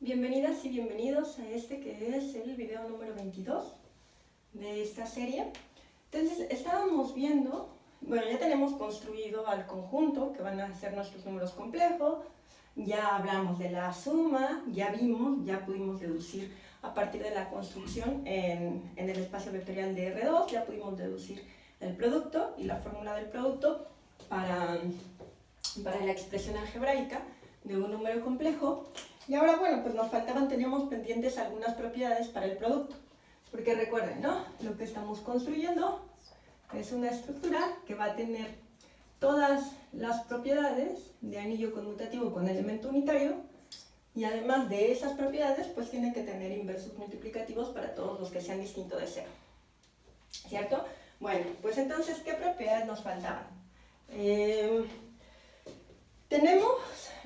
Bienvenidas y bienvenidos a este que es el video número 22 de esta serie. Entonces estábamos viendo, bueno, ya tenemos construido al conjunto que van a ser nuestros números complejos, ya hablamos de la suma, ya pudimos deducir a partir de la construcción en el espacio vectorial de R2, ya pudimos deducir el producto y la fórmula del producto para la expresión algebraica de un número complejo. Y ahora, bueno, pues teníamos pendientes algunas propiedades para el producto. Porque recuerden, ¿no? Lo que estamos construyendo es una estructura que va a tener todas las propiedades de anillo conmutativo con elemento unitario, y además de esas propiedades, pues tiene que tener inversos multiplicativos para todos los que sean distintos de cero. ¿Cierto? Bueno, pues entonces, ¿qué propiedades nos faltaban? Tenemos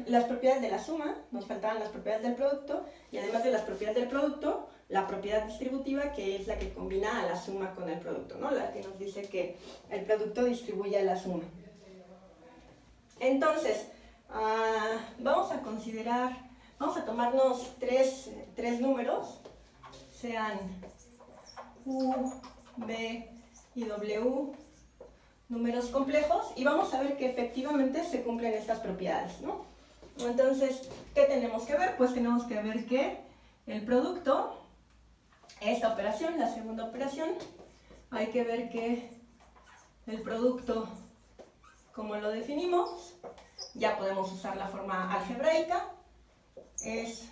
las propiedades de la suma, nos faltaban las propiedades del producto, y además de las propiedades del producto, la propiedad distributiva, que es la que combina a la suma con el producto, ¿no? La que nos dice que el producto distribuye a la suma. Entonces, vamos a tomarnos tres números, sean U, B y W, números complejos, y vamos a ver que efectivamente se cumplen estas propiedades, ¿no? Entonces, ¿qué tenemos que ver? Pues tenemos que ver que el producto, esta operación, la segunda operación, hay que ver que el producto, como lo definimos, ya podemos usar la forma algebraica, es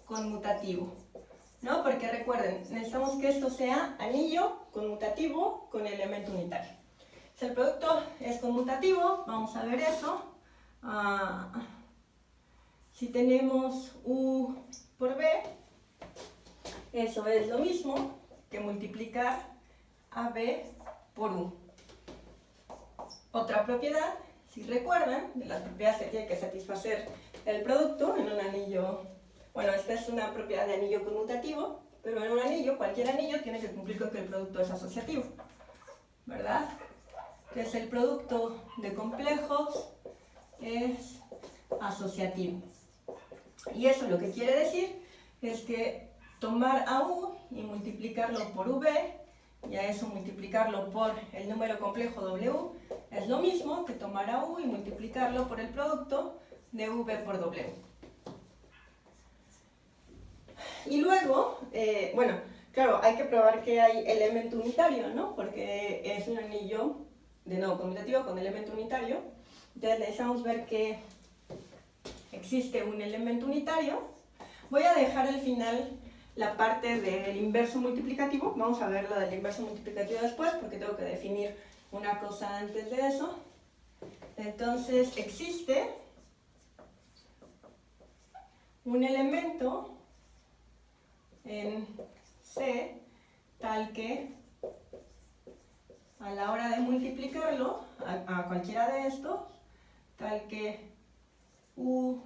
conmutativo, ¿no? Porque recuerden, necesitamos que esto sea anillo conmutativo con elemento unitario. Si el producto es conmutativo, vamos a ver eso. Si tenemos U por B, eso es lo mismo que multiplicar AB por U. Otra propiedad, si recuerdan, de las propiedades que tiene que satisfacer el producto en un anillo, bueno, esta es una propiedad de anillo conmutativo, pero en un anillo, cualquier anillo, tiene que cumplir con que el producto es asociativo, ¿verdad? Entonces el producto de complejos es asociativo. Y eso lo que quiere decir es que tomar a U y multiplicarlo por V, y a eso multiplicarlo por el número complejo W, es lo mismo que tomar a U y multiplicarlo por el producto de V por W. Y luego, bueno, claro, hay que probar que hay elemento unitario, ¿no? Porque es un anillo, de nuevo, conmutativo con elemento unitario. Entonces necesitamos ver que existe un elemento unitario. Voy a dejar al final la parte del inverso multiplicativo. Vamos a ver lo del inverso multiplicativo después, porque tengo que definir una cosa antes de eso. Entonces, existe un elemento en C tal que a la hora de multiplicarlo a cualquiera de estos, tal que U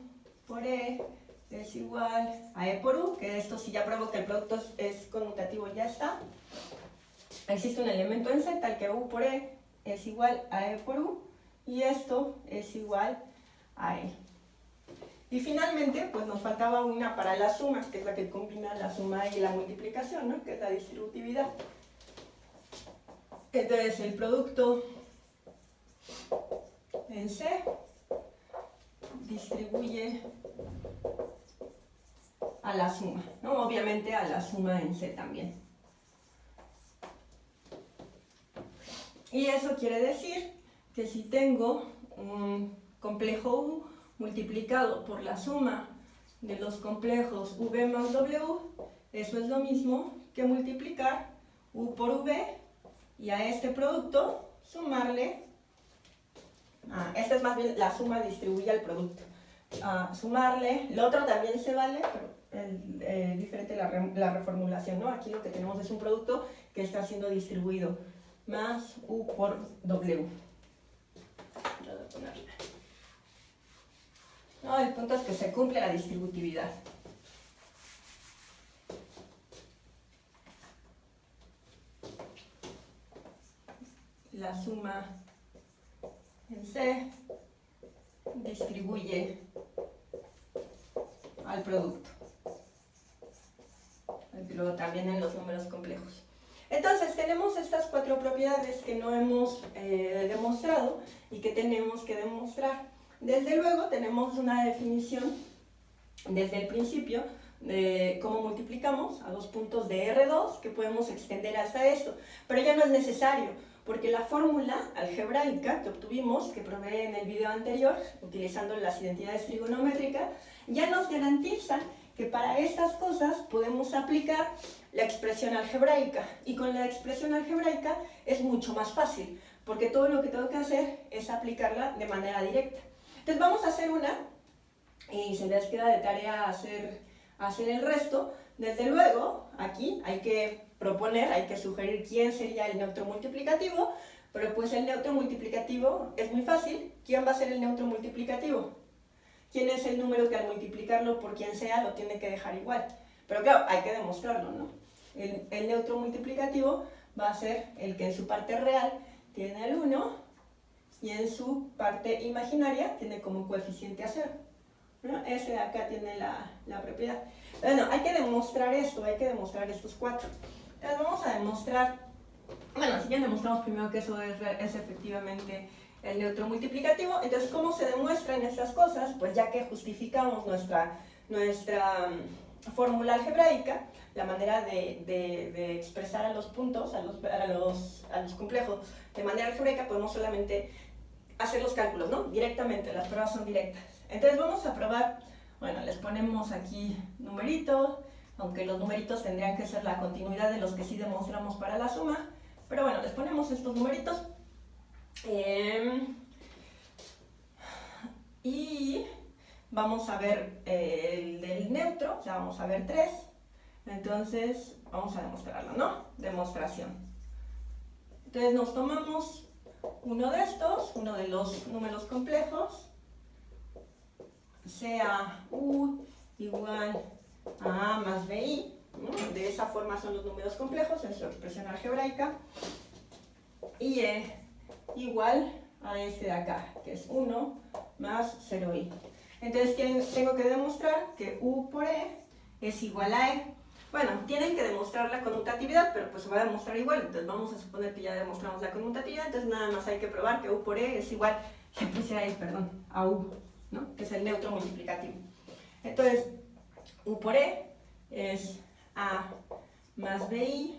por E es igual a E por U, que esto si ya pruebo que el producto es conmutativo, ya está. Existe un elemento en C tal que U por E es igual a E por U, y esto es igual a E. Y finalmente, pues nos faltaba una para las sumas, que es la que combina la suma y la multiplicación, ¿no? Que es la distributividad. Entonces, el producto en C distribuye a la suma, ¿no? Obviamente a la suma en C también. Y eso quiere decir que si tengo un complejo U multiplicado por la suma de los complejos V más W, eso es lo mismo que multiplicar U por V y a este producto sumarle, esta es más bien la suma distribuye al producto, sumarle, lo otro también se vale, pero es diferente la reformulación, ¿no? Aquí lo que tenemos es un producto que está siendo distribuido, más U por W. No, el punto es que se cumple la distributividad. La suma en C distribuye a al producto. Luego también en los números complejos. Entonces tenemos estas 4 propiedades que no hemos demostrado y que tenemos que demostrar. Desde luego tenemos una definición desde el principio de cómo multiplicamos a 2 puntos de R2 que podemos extender hasta esto, pero ya no es necesario porque la fórmula algebraica que obtuvimos, que probé en el video anterior utilizando las identidades trigonométricas, ya nos garantiza que para estas cosas podemos aplicar la expresión algebraica, y con la expresión algebraica es mucho más fácil porque todo lo que tengo que hacer es aplicarla de manera directa. Entonces vamos a hacer una y se les queda de tarea hacer el resto. Desde luego aquí hay que proponer, hay que sugerir quién sería el neutro multiplicativo, pero pues el neutro multiplicativo es muy fácil. ¿Quién va a ser el neutro multiplicativo? ¿Quién es el número que al multiplicarlo por quien sea lo tiene que dejar igual? Pero claro, hay que demostrarlo, ¿no? El neutro multiplicativo va a ser el que en su parte real tiene el 1 y en su parte imaginaria tiene como coeficiente a 0. ¿No? Ese de acá tiene la propiedad. Bueno, hay que demostrar esto, hay que demostrar estos 4. Entonces vamos a demostrar, bueno, si ya demostramos primero que eso es efectivamente el neutro multiplicativo. Entonces, ¿cómo se demuestran estas cosas? Pues ya que justificamos nuestra fórmula algebraica, la manera de expresar a los puntos, a los complejos de manera algebraica, podemos solamente hacer los cálculos, ¿no? Directamente, las pruebas son directas. Entonces vamos a probar, bueno, les ponemos aquí numeritos, aunque los numeritos tendrían que ser la continuidad de los que sí demostramos para la suma, pero bueno, les ponemos estos numeritos. Y vamos a ver el del neutro, o sea, vamos a ver 3. Entonces, vamos a demostrarlo, ¿no? Demostración. Entonces nos tomamos uno de estos, uno de los números complejos, sea U igual a A más BI, ¿no? De esa forma son los números complejos en su expresión algebraica, y igual a este de acá, que es 1 más 0i. Entonces tengo que demostrar que U por E es igual a E. Bueno, tienen que demostrar la conmutatividad, pero pues se va a demostrar igual, entonces vamos a suponer que ya demostramos la conmutatividad, entonces nada más hay que probar que U por E es igual, le puse ahí, perdón, a U, ¿no? Que es el neutro multiplicativo. Entonces, U por E es A más BI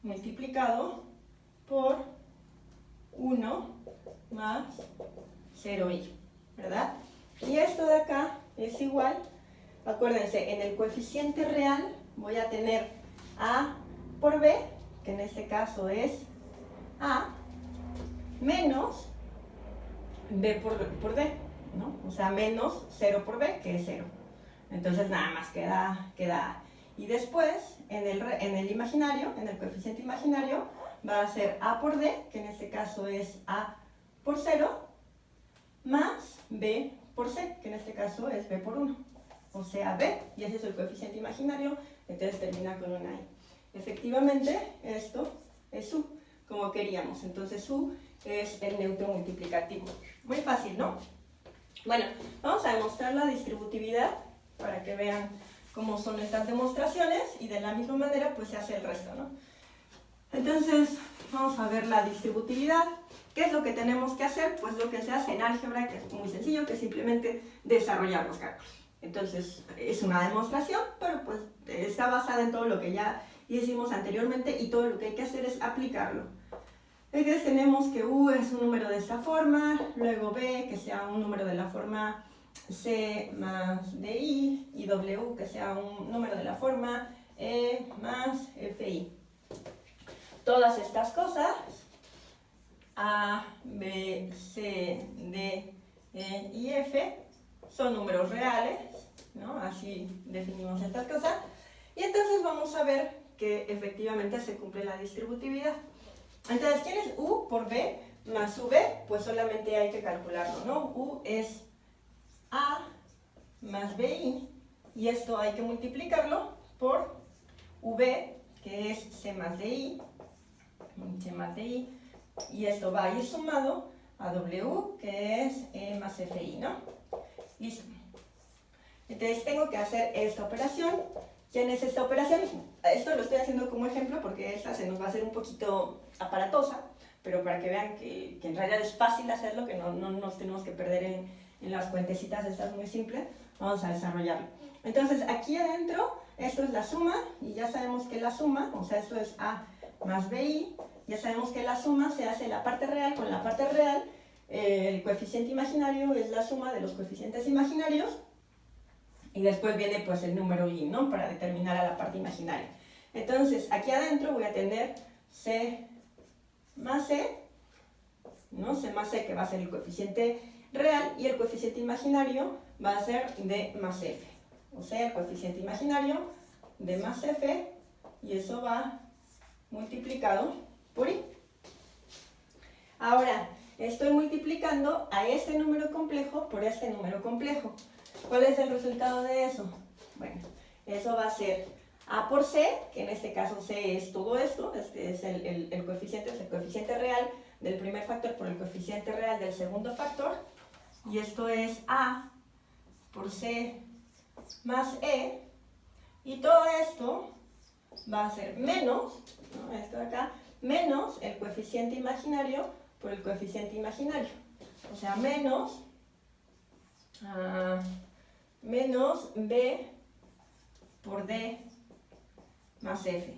multiplicado por 1 más 0i, ¿verdad? Y esto de acá es igual, acuérdense, en el coeficiente real voy a tener A por B, que en este caso es A, menos B por D, ¿no? O sea, menos 0 por B, que es 0. Entonces nada más queda A. Y después, en el imaginario, en el coeficiente imaginario, va a ser A por D, que en este caso es A por 0, más B por C, que en este caso es B por 1. O sea, B, y ese es el coeficiente imaginario, entonces termina con una I. Efectivamente, esto es U, como queríamos. Entonces U es el neutro multiplicativo. Muy fácil, ¿no? Bueno, vamos a demostrar la distributividad para que vean cómo son estas demostraciones y de la misma manera pues se hace el resto, ¿no? Entonces, vamos a ver la distributividad. ¿Qué es lo que tenemos que hacer? Pues lo que se hace en álgebra, que es muy sencillo, que es simplemente desarrollar los cálculos. Entonces, es una demostración, pero pues está basada en todo lo que ya hicimos anteriormente y todo lo que hay que hacer es aplicarlo. Entonces tenemos que U es un número de esta forma, luego B que sea un número de la forma C más DI, y W que sea un número de la forma E más FI. Todas estas cosas, A, B, C, D, E y F, son números reales, ¿no? Así definimos estas cosas. Y entonces vamos a ver que efectivamente se cumple la distributividad. Entonces, ¿quién es U por B más UB? Pues solamente hay que calcularlo, ¿no? U es A más BI, y esto hay que multiplicarlo por V, que es C más DI, y esto va a ir sumado a W, que es E más FI, ¿no? Listo. Entonces tengo que hacer esta operación. ¿Quién es esta operación? Esto lo estoy haciendo como ejemplo porque esta se nos va a hacer un poquito aparatosa, pero para que vean que en realidad es fácil hacerlo, que no nos tenemos que perder en las cuentecitas, esta es muy simple, vamos a desarrollarlo. Entonces aquí adentro, esto es la suma, y ya sabemos que la suma, o sea, esto es A más BI, ya sabemos que la suma se hace la parte real con la parte real, el coeficiente imaginario es la suma de los coeficientes imaginarios, y después viene pues el número I, ¿no? Para determinar a la parte imaginaria. Entonces, aquí adentro voy a tener C más C, ¿no? C más C, que va a ser el coeficiente real, y el coeficiente imaginario va a ser D más F. O sea, el coeficiente imaginario D más F, y eso va multiplicado por I. Ahora, estoy multiplicando a este número complejo por este número complejo. ¿Cuál es el resultado de eso? Bueno, eso va a ser A por C, que en este caso C es todo esto, este es el coeficiente, es el coeficiente real del primer factor por el coeficiente real del segundo factor, y esto es A por C más E, y todo esto va a ser menos, ¿no? Esto de acá, menos el coeficiente imaginario por el coeficiente imaginario, o sea, menos B por D más F.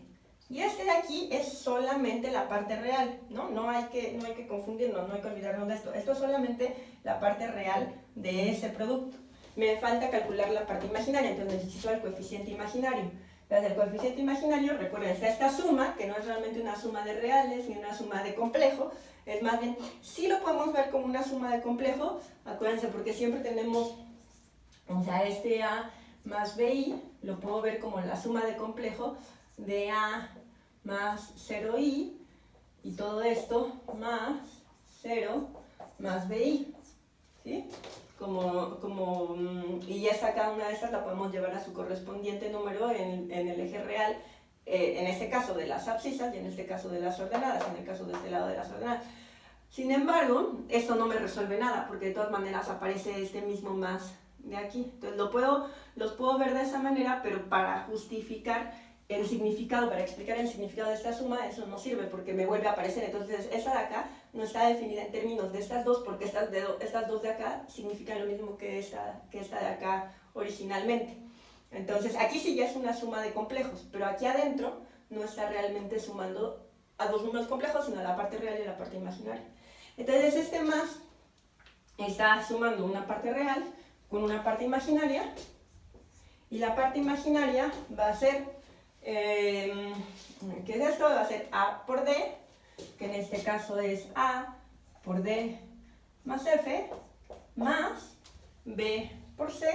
Y este de aquí es solamente la parte real, ¿no? No hay que confundirnos, no hay que olvidarnos de esto. Esto es solamente la parte real de ese producto. Me falta calcular la parte imaginaria, entonces necesito el coeficiente imaginario. Entonces el coeficiente imaginario, recuerden, está esta suma, que no es realmente una suma de reales ni una suma de complejo, es más bien, sí lo podemos ver como una suma de complejo, acuérdense, porque siempre tenemos, o sea, este A más BI, lo puedo ver como la suma de complejo de A más 0I, y todo esto más 0 más BI, ¿sí? Y ya está, cada una de estas la podemos llevar a su correspondiente número en el eje real, en este caso de las abscisas y en este caso de las ordenadas, en el caso de este lado de las ordenadas. Sin embargo, esto no me resuelve nada, porque de todas maneras aparece este mismo más de aquí. Entonces los puedo ver de esa manera, pero para justificar el significado, para explicar el significado de esta suma, eso no sirve porque me vuelve a aparecer. Entonces esta de acá no está definida en términos de estas dos, porque estas dos de acá significan lo mismo que esta de acá originalmente. Entonces aquí sí ya es una suma de complejos, pero aquí adentro no está realmente sumando a dos números complejos, sino a la parte real y a la parte imaginaria. Entonces este más está sumando una parte real con una parte imaginaria, y la parte imaginaria va a ser, ¿qué es esto? Va a ser A por D, que en este caso es A por D más F, más B por C,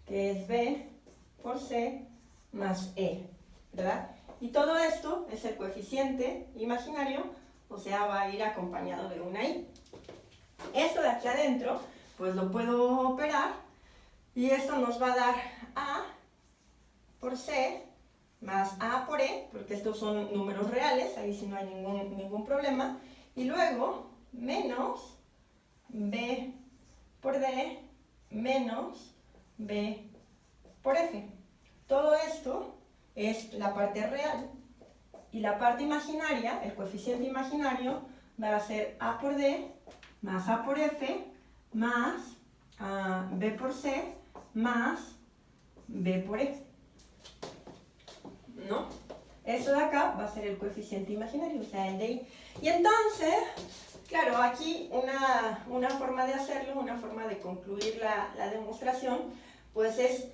que es B por C más E, ¿verdad? Y todo esto es el coeficiente imaginario, o sea, va a ir acompañado de una I. Esto de aquí adentro, pues lo puedo operar, y esto nos va a dar A por C más A por E, porque estos son números reales, ahí sí no hay ningún problema, y luego menos B por D menos B por F. Todo esto es la parte real, y la parte imaginaria, el coeficiente imaginario, va a ser A por D más A por F más B por C más B por E, ¿no? Esto de acá va a ser el coeficiente imaginario, o sea, el de I. Y entonces, claro, aquí una forma de hacerlo, una forma de concluir la demostración, pues es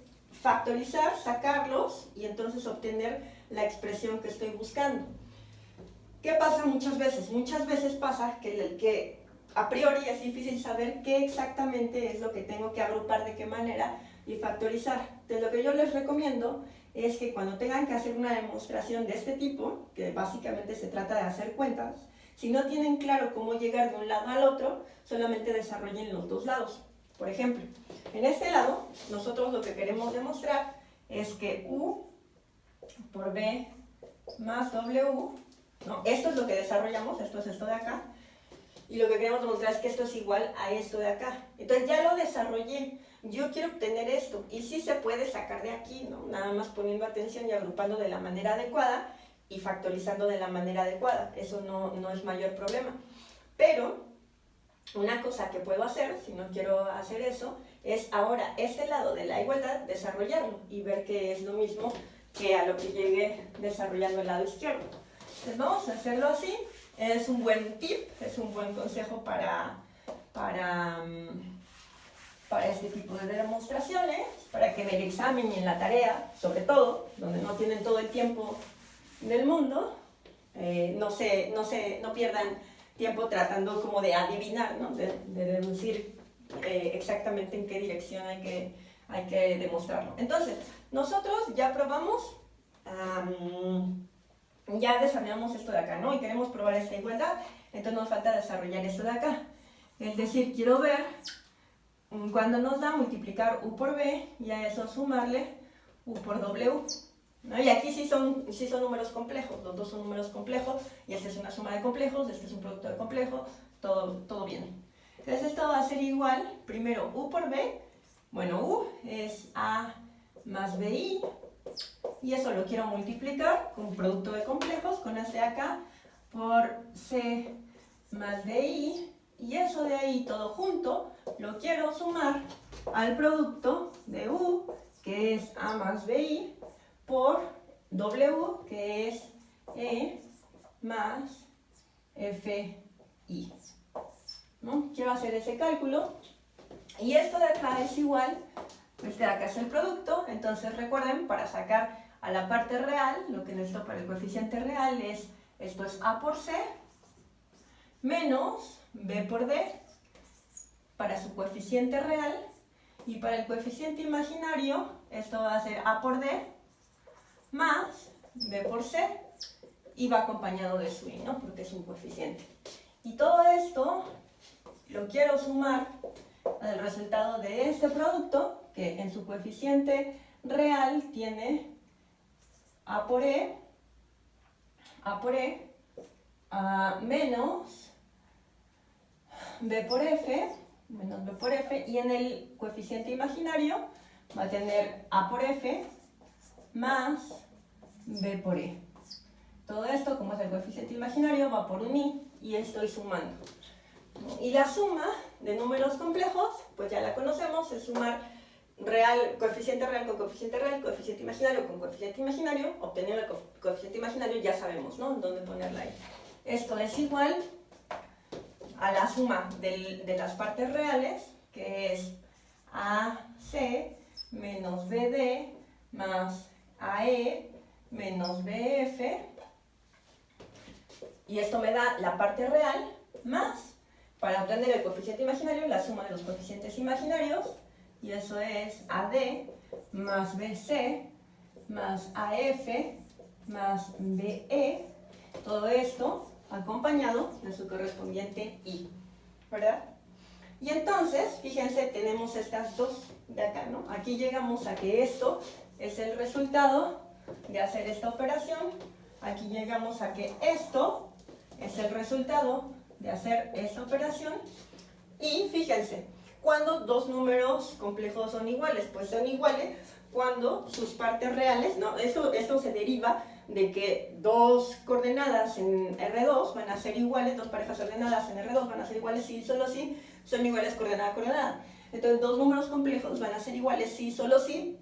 factorizar, sacarlos, y entonces obtener la expresión que estoy buscando. ¿Qué pasa muchas veces? Muchas veces pasa que a priori es difícil saber qué exactamente es lo que tengo que agrupar, de qué manera, y factorizar. Entonces lo que yo les recomiendo es que cuando tengan que hacer una demostración de este tipo, que básicamente se trata de hacer cuentas, si no tienen claro cómo llegar de un lado al otro, solamente desarrollen los dos lados. Por ejemplo, en este lado, nosotros lo que queremos demostrar es que U por B más W, ¿no? Esto es lo que desarrollamos, esto es esto de acá, y lo que queremos demostrar es que esto es igual a esto de acá. Entonces ya lo desarrollé, yo quiero obtener esto, y sí se puede sacar de aquí, ¿no? Nada más poniendo atención y agrupando de la manera adecuada y factorizando de la manera adecuada, eso no es mayor problema. Pero una cosa que puedo hacer, si no quiero hacer eso, es ahora este lado de la igualdad desarrollarlo y ver que es lo mismo que a lo que llegué desarrollando el lado izquierdo. Entonces vamos a hacerlo así, es un buen tip, es un buen consejo para este tipo de demostraciones, para que en el examen y en la tarea, sobre todo, donde no tienen todo el tiempo del mundo, no pierdan tiempo tratando como de adivinar, ¿no? de deducir exactamente en qué dirección hay que demostrarlo. Entonces, nosotros ya probamos, ya desarrollamos esto de acá, ¿no? Y queremos probar esta igualdad, entonces nos falta desarrollar esto de acá. Es decir, quiero ver cuando nos da multiplicar u por b y a eso sumarle u por w. ¿No? Y aquí sí son números complejos, los dos son números complejos, y esta es una suma de complejos, este es un producto de complejos, todo bien. Entonces esto va a ser igual, primero u por b, bueno, u es a más bi, y eso lo quiero multiplicar con producto de complejos, con este de acá, por c más di, y eso de ahí todo junto lo quiero sumar al producto de u, que es a más bi, por w, que es e más fi. ¿No? Quiero hacer ese cálculo, y esto de acá es igual, este de acá es el producto, entonces recuerden, para sacar a la parte real, lo que necesito para el coeficiente real es, esto es a por c, menos b por d, para su coeficiente real, y para el coeficiente imaginario, esto va a ser a por d, más b por c, y va acompañado de su i, ¿no? Porque es un coeficiente. Y todo esto lo quiero sumar al resultado de este producto, que en su coeficiente real tiene a por e menos b por f, y en el coeficiente imaginario va a tener a por f más b por e. Todo esto, como es el coeficiente imaginario, va por un i, y estoy sumando. Y la suma de números complejos, pues ya la conocemos, es sumar coeficiente real con coeficiente real, coeficiente imaginario con coeficiente imaginario. Obteniendo el coeficiente imaginario ya sabemos, ¿no?, dónde ponerla ahí. Esto es igual a la suma de las partes reales, que es AC menos BD más AE menos BF, y esto me da la parte real más, para obtener el coeficiente imaginario, la suma de los coeficientes imaginarios, y eso es AD más BC más AF más BE, todo esto acompañado de su correspondiente I, ¿verdad? Y entonces, fíjense, tenemos estas dos de acá, ¿no? Aquí llegamos a que esto es el resultado de hacer esta operación, aquí llegamos a que esto es el resultado de hacer esta operación, y fíjense, cuando dos números complejos son iguales, pues son iguales cuando sus partes reales, ¿no? Esto se deriva de que dos coordenadas en R2 van a ser iguales, dos parejas ordenadas en R2 van a ser iguales si solo si son iguales coordenada a coordenada. Entonces, dos números complejos van a ser iguales si solo si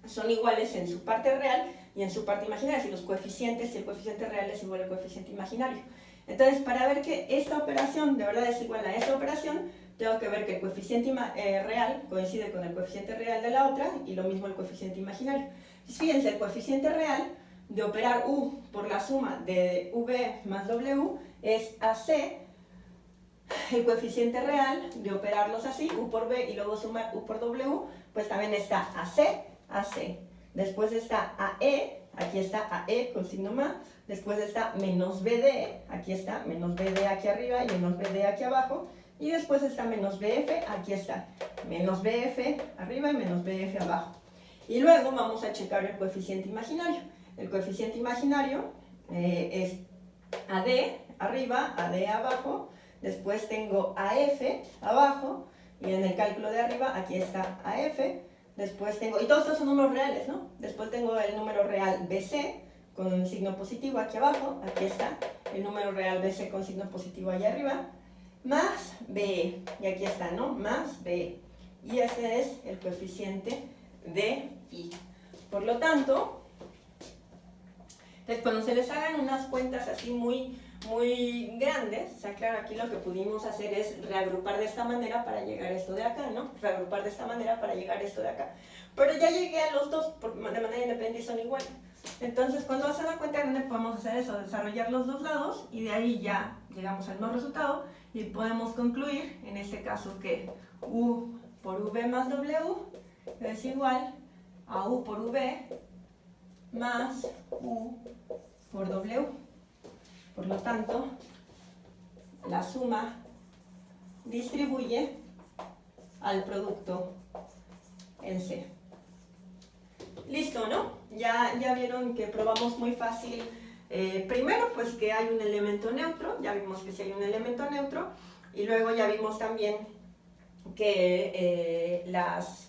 son iguales en su parte real y en su parte imaginaria, si los coeficientes, si el coeficiente real es igual al coeficiente imaginario. Entonces, para ver que esta operación de verdad es igual a esta operación, tengo que ver que el coeficiente real coincide con el coeficiente real de la otra, y lo mismo el coeficiente imaginario. Entonces, fíjense, el coeficiente real de operar u por la suma de v más w es AC. El coeficiente real de operarlos así, u por b y luego sumar u por w, pues también está AC. Después está AE, aquí está AE con signo más. Después está menos BD, aquí está menos BD aquí arriba y menos BD aquí abajo. Y después está menos BF, aquí está menos BF arriba y menos BF abajo. Y luego vamos a checar el coeficiente imaginario. El coeficiente imaginario es AD arriba, AD abajo. Después tengo AF abajo Y en el cálculo de arriba, aquí está AF. Después tengo, y todos estos son números reales, ¿no? Después tengo el número real BC con el signo positivo aquí abajo. Aquí está el número real BC con signo positivo allá arriba. Más BE. Y aquí está, ¿no? Más BE. Y ese es el coeficiente de I. Por lo tanto, cuando se les hagan unas cuentas así muy grandes, o sea, claro, aquí lo que pudimos hacer es reagrupar de esta manera para llegar a esto de acá, ¿no? Reagrupar de esta manera para llegar a esto de acá. Pero ya llegué a los dos de manera independiente y son iguales. Entonces, cuando hacen la cuenta grande podemos hacer eso, desarrollar los dos lados y de ahí ya llegamos al mismo resultado y podemos concluir, en este caso, que U por V más W es igual a U por V más U por W. Por lo tanto, la suma distribuye al producto en C. Listo, ¿no? Ya vieron que probamos muy fácil. Primero, pues que hay un elemento neutro, ya vimos que sí hay un elemento neutro, y luego ya vimos también que las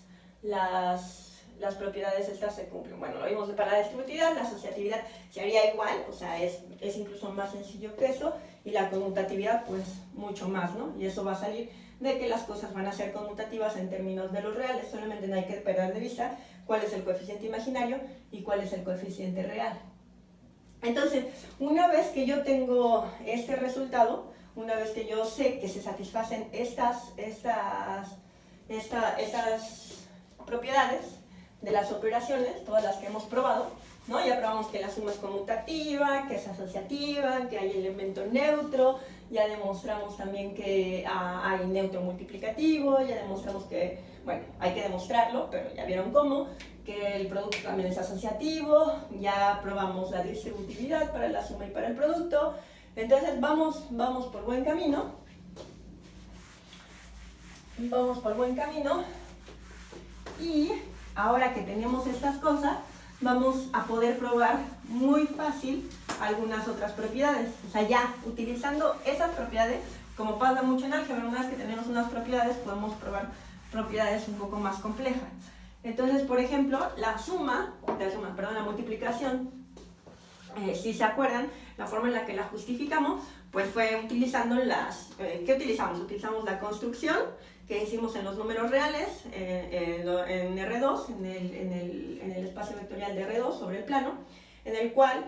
propiedades estas se cumplen. Bueno, lo vimos para la distributividad, la asociatividad se haría igual, o sea, es incluso más sencillo que eso, y la conmutatividad, pues, mucho más, ¿no? Y eso va a salir de que las cosas van a ser conmutativas en términos de los reales, solamente no hay que perder de vista cuál es el coeficiente imaginario y cuál es el coeficiente real. Entonces, una vez que yo tengo este resultado, una vez que yo sé que se satisfacen estas propiedades de las operaciones, todas las que hemos probado, ¿no? Ya probamos que la suma es conmutativa, que es asociativa, que hay elemento neutro, ya demostramos también que hay neutro multiplicativo, ya demostramos que, bueno, hay que demostrarlo, pero ya vieron cómo, que el producto también es asociativo, ya probamos la distributividad para la suma y para el producto. Entonces vamos por buen camino. Vamos por buen camino. Y ahora que tenemos estas cosas, vamos a poder probar muy fácil algunas otras propiedades. O sea, ya utilizando esas propiedades, como pasa mucho en álgebra, una vez que tenemos unas propiedades, podemos probar propiedades un poco más complejas. Entonces, por ejemplo, la multiplicación, si se acuerdan, la forma en la que la justificamos, pues fue utilizando ¿qué utilizamos? Utilizamos la construcción que hicimos en los números reales, en R2, en el espacio vectorial de R2 sobre el plano, en el cual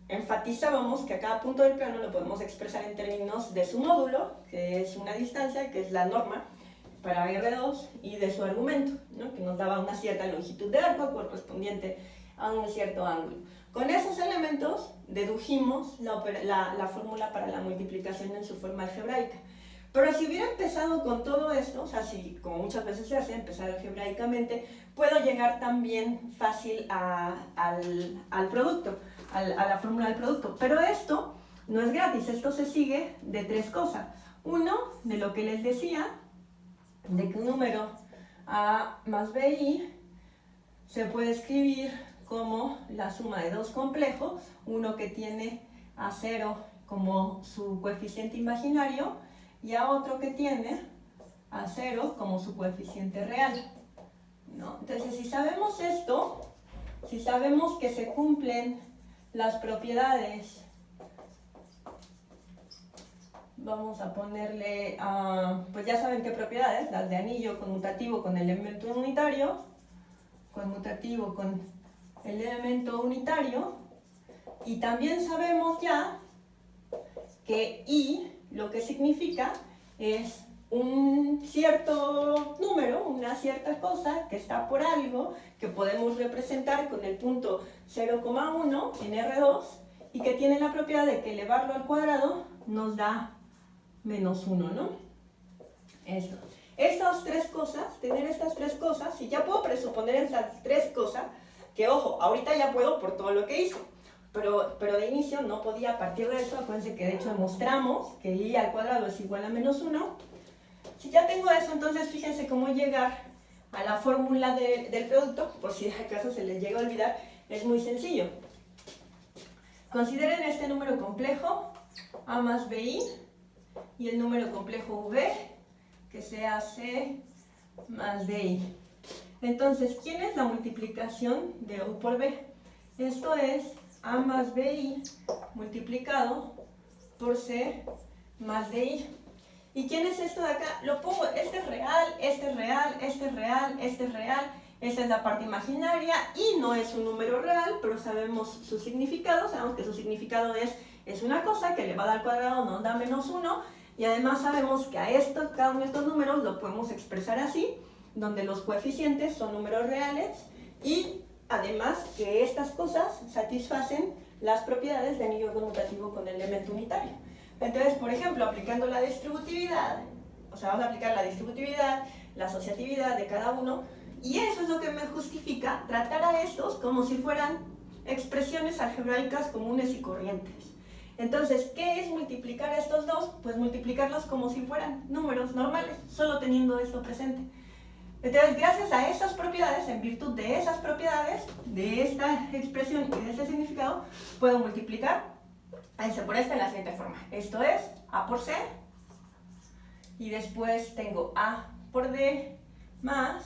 enfatizábamos que a cada punto del plano lo podemos expresar en términos de su módulo, que es una distancia, que es la norma para R2, y de su argumento, ¿no? Que nos daba una cierta longitud de arco correspondiente a un cierto ángulo. Con esos elementos dedujimos la fórmula para la multiplicación en su forma algebraica. Pero si hubiera empezado con todo esto, o sea, si como muchas veces se hace, empezar algebraicamente, puedo llegar también fácil al producto, a la fórmula del producto. Pero esto no es gratis, esto se sigue de tres cosas. Uno, de lo que les decía, de que un número A más BI se puede escribir como la suma de dos complejos, uno que tiene a 0 como su coeficiente imaginario y a otro que tiene a 0 como su coeficiente real, ¿no? Entonces, si sabemos esto, si sabemos que se cumplen las propiedades, vamos a ponerle, pues ya saben qué propiedades, las de anillo conmutativo con elemento unitario, conmutativo con el elemento unitario, y también sabemos ya que I lo que significa es un cierto número, una cierta cosa que está por algo, que podemos representar con el punto 0,1 en R2 y que tiene la propiedad de que elevarlo al cuadrado nos da menos 1, ¿no? Esto. Estas tres cosas, tener estas tres cosas, y ya puedo presuponer estas tres cosas, que ojo, ahorita ya puedo por todo lo que hice, pero de inicio no podía a partir de eso. Acuérdense que de hecho demostramos que I al cuadrado es igual a menos 1. Si ya tengo eso, entonces fíjense cómo llegar a la fórmula del producto, por si acaso se les llega a olvidar, es muy sencillo. Consideren este número complejo, A más BI, y el número complejo V, que sea C más DI. Entonces, ¿quién es la multiplicación de U por B? Esto es A más BI multiplicado por C más DI. ¿Y quién es esto de acá? Lo pongo, este es real, este es real, este es real, este es real. Esta es la parte imaginaria y no es un número real, pero sabemos su significado. Sabemos que su significado es una cosa que elevada al cuadrado nos da -1. Y además sabemos que a esto, cada uno de estos números lo podemos expresar así, donde los coeficientes son números reales y además que estas cosas satisfacen las propiedades de anillo conmutativo con elemento unitario. Entonces, por ejemplo, aplicando la distributividad, o sea, vamos a aplicar la distributividad, la asociatividad de cada uno, y eso es lo que me justifica tratar a estos como si fueran expresiones algebraicas comunes y corrientes. Entonces, ¿qué es multiplicar a estos dos? Pues multiplicarlos como si fueran números normales, solo teniendo esto presente. Entonces, gracias a esas propiedades, en virtud de esas propiedades, de esta expresión y de este significado, puedo multiplicar a este por este en la siguiente forma. Esto es A por C, y después tengo A por D más,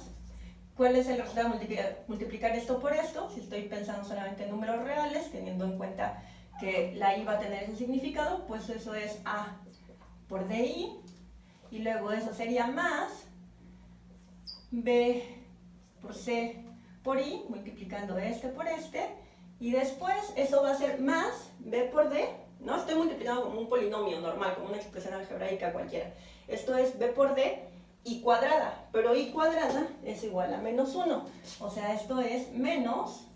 ¿cuál es el resultado de multiplicar esto por esto? Si estoy pensando solamente en números reales, teniendo en cuenta que la I va a tener ese significado, pues eso es A por DI, y luego eso sería más B por C por I, multiplicando este por este, y después eso va a ser más B por D, ¿no? Estoy multiplicando como un polinomio normal, como una expresión algebraica cualquiera. Esto es B por D I cuadrada, pero I cuadrada es igual a -1, o sea, esto es menos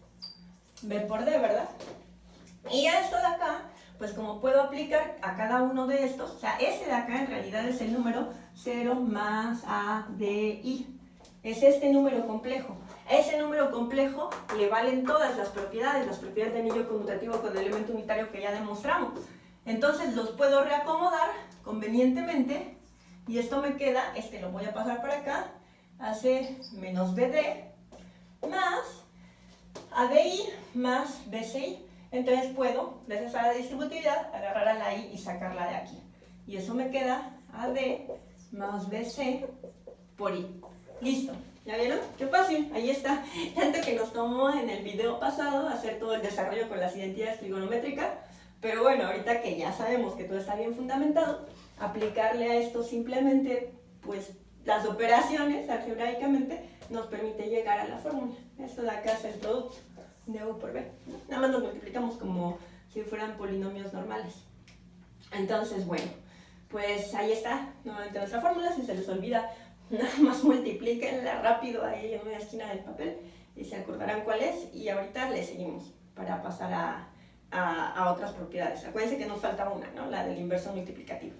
B por D, ¿verdad? Y a esto de acá, pues como puedo aplicar a cada uno de estos, o sea, ese de acá en realidad es el número 0 más A, D, I. Es este número complejo. A ese número complejo le valen todas las propiedades de anillo conmutativo con elemento unitario que ya demostramos. Entonces los puedo reacomodar convenientemente y esto me queda, este lo voy a pasar para acá, hace menos BD más ADI más BCI. Entonces puedo, gracias a la distributividad, agarrar a la I y sacarla de aquí. Y eso me queda AD más BC por I. Listo, ¿ya vieron? ¡Qué fácil! Ahí está. Tanto que nos tomó en el video pasado hacer todo el desarrollo con las identidades trigonométricas. Pero bueno, ahorita que ya sabemos que todo está bien fundamentado, aplicarle a esto simplemente, pues, las operaciones algebraicamente nos permite llegar a la fórmula. Esto de acá es el producto de U por B. Nada más lo multiplicamos como si fueran polinomios normales. Entonces, bueno, pues ahí está nuevamente nuestra fórmula. Si se les olvida, nada más multiplíquenla rápido ahí en una esquina del papel y se acordarán cuál es. Y ahorita le seguimos para pasar a otras propiedades. Acuérdense que nos falta una, ¿no? La del inverso multiplicativo.